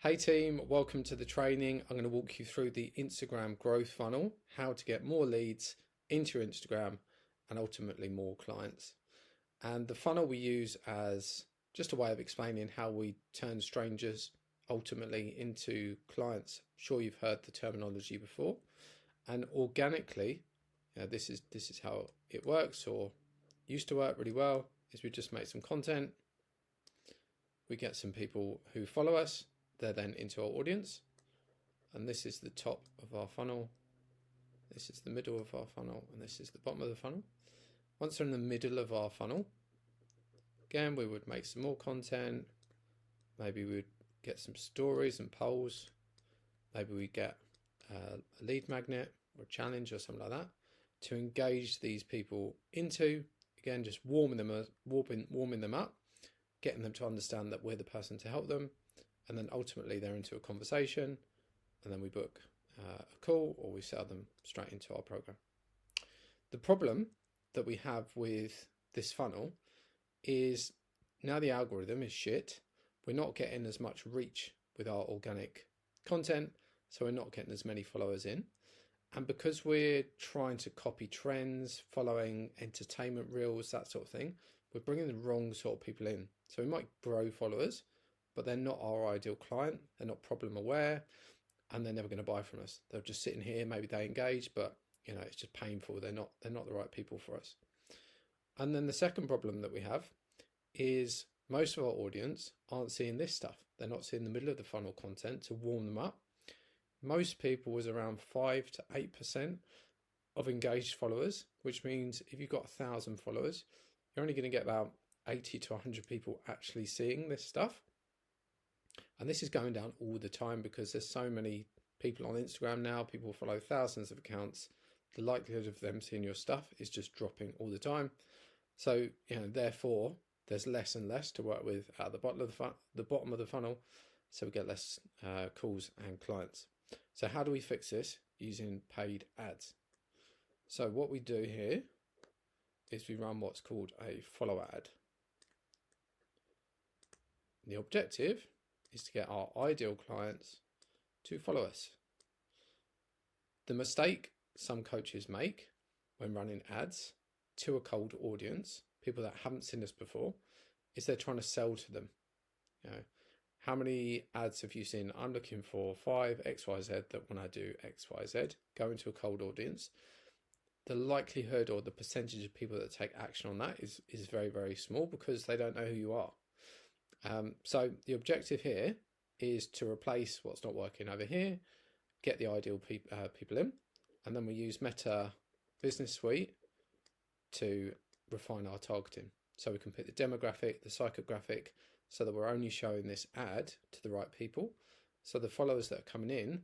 Hey team, welcome to the training. I'm going to walk you through the Instagram growth funnel, how to get more leads into your Instagram and ultimately more clients. And the funnel we use as just a way of explaining how we turn strangers ultimately into clients. I'm sure you've heard the terminology before. And organically, this is how it works, or used to work really well, is we just make some content. We get some people who follow us. They're then into our audience, and this is the top of our funnel, this is the middle of our funnel, and this is the bottom of the funnel. Once they're in the middle of our funnel, again we would make some more content. Maybe we'd get some stories and polls. Maybe we get a lead magnet or a challenge or something like that to engage these people into, again, just warming them up, getting them to understand that we're the person to help them. And then ultimately they're into a conversation, and then we book a call or we sell them straight into our program. The problem that we have with this funnel is now the algorithm is shit. We're not getting as much reach with our organic content, so we're not getting as many followers in. And because we're trying to copy trends, following entertainment reels, that sort of thing, we're bringing the wrong sort of people in. So we might grow followers, but they're not our ideal client. They're not problem aware, and they're never going to buy from us. They're just sitting here. Maybe they engage, but it's just painful. They're not the right people for us. And then the second problem that we have is most of our audience aren't seeing this stuff. They're not seeing the middle of the funnel content to warm them up. Most people was around 5 to 8% of engaged followers, which means if you've got 1,000 followers, you're only going to get about 80 to 100 people actually seeing this stuff. And this is going down all the time because there's so many people on Instagram now. People follow thousands of accounts. The likelihood of them seeing your stuff is just dropping all the time. So, therefore, there's less and less to work with at the bottom of the funnel. So we get less calls and clients. So how do we fix this? Using paid ads. So what we do here is we run what's called a follow ad. The objective is to get our ideal clients to follow us. The mistake some coaches make when running ads to a cold audience, people that haven't seen us before, is they're trying to sell to them. How many ads have you seen? I'm looking for 5 XYZ that when I do XYZ, go into a cold audience. The likelihood or the percentage of people that take action on that is very, very small because they don't know who you are. So the objective here is to replace what's not working over here, get the ideal people in, and then we use Meta Business Suite to refine our targeting. So we can pick the demographic, the psychographic, so that we're only showing this ad to the right people. So the followers that are coming in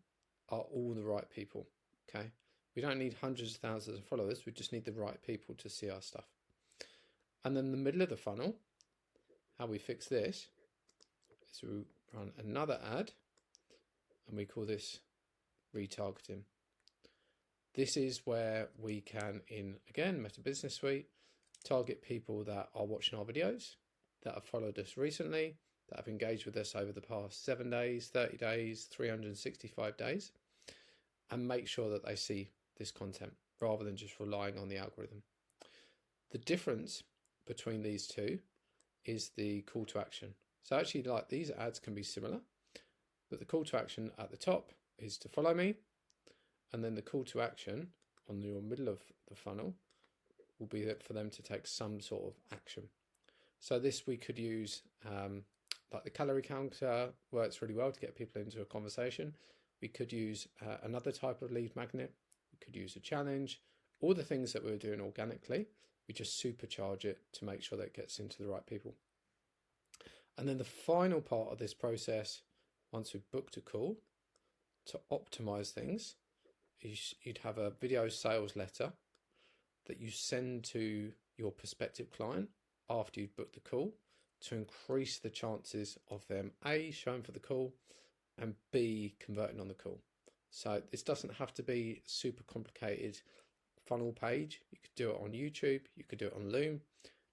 are all the right people, okay? We don't need hundreds of thousands of followers, we just need the right people to see our stuff. And then the middle of the funnel, how we fix this is we run another ad, and we call this retargeting. This is where we can, again, Meta Business Suite, target people that are watching our videos, that have followed us recently, that have engaged with us over the past 7 days, 30 days, 365 days, and make sure that they see this content rather than just relying on the algorithm. The difference between these two is the call to action. So actually, like, these ads can be similar, but the call to action at the top is to follow me, and then the call to action on your middle of the funnel will be for them to take some sort of action. So this we could use, like the calorie counter works really well to get people into a conversation. We could use another type of lead magnet. We could use a challenge. All the things that we're doing organically, we just supercharge it to make sure that it gets into the right people. And then the final part of this process, once we've booked a call, to optimize things, you'd have a video sales letter that you send to your prospective client after you've booked the call to increase the chances of them A, showing for the call, and B, converting on the call. So this doesn't have to be a super complicated funnel page. You could do it on YouTube, you could do it on Loom.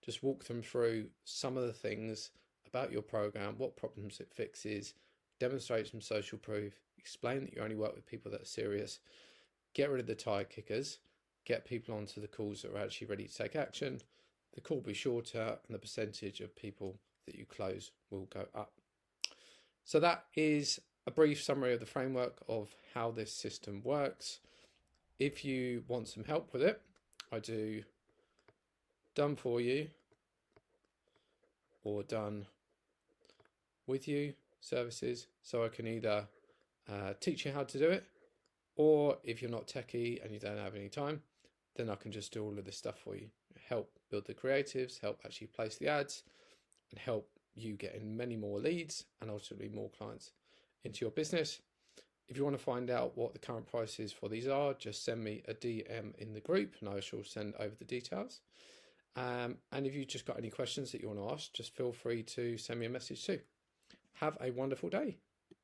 Just walk them through some of the things about your program, what problems it fixes, demonstrate some social proof, explain that you only work with people that are serious, get rid of the tire kickers, get people onto the calls that are actually ready to take action. The call will be shorter and the percentage of people that you close will go up. So that is a brief summary of the framework of how this system works. If you want some help with it, I do done for you or done with you services. So I can either teach you how to do it, or if you're not techie and you don't have any time, then I can just do all of this stuff for you. Help build the creatives, help actually place the ads, and help you get in many more leads and ultimately more clients into your business. If you want to find out what the current prices for these are, just send me a DM in the group and I shall send over the details. And if you've just got any questions that you want to ask, just feel free to send me a message too. Have a wonderful day.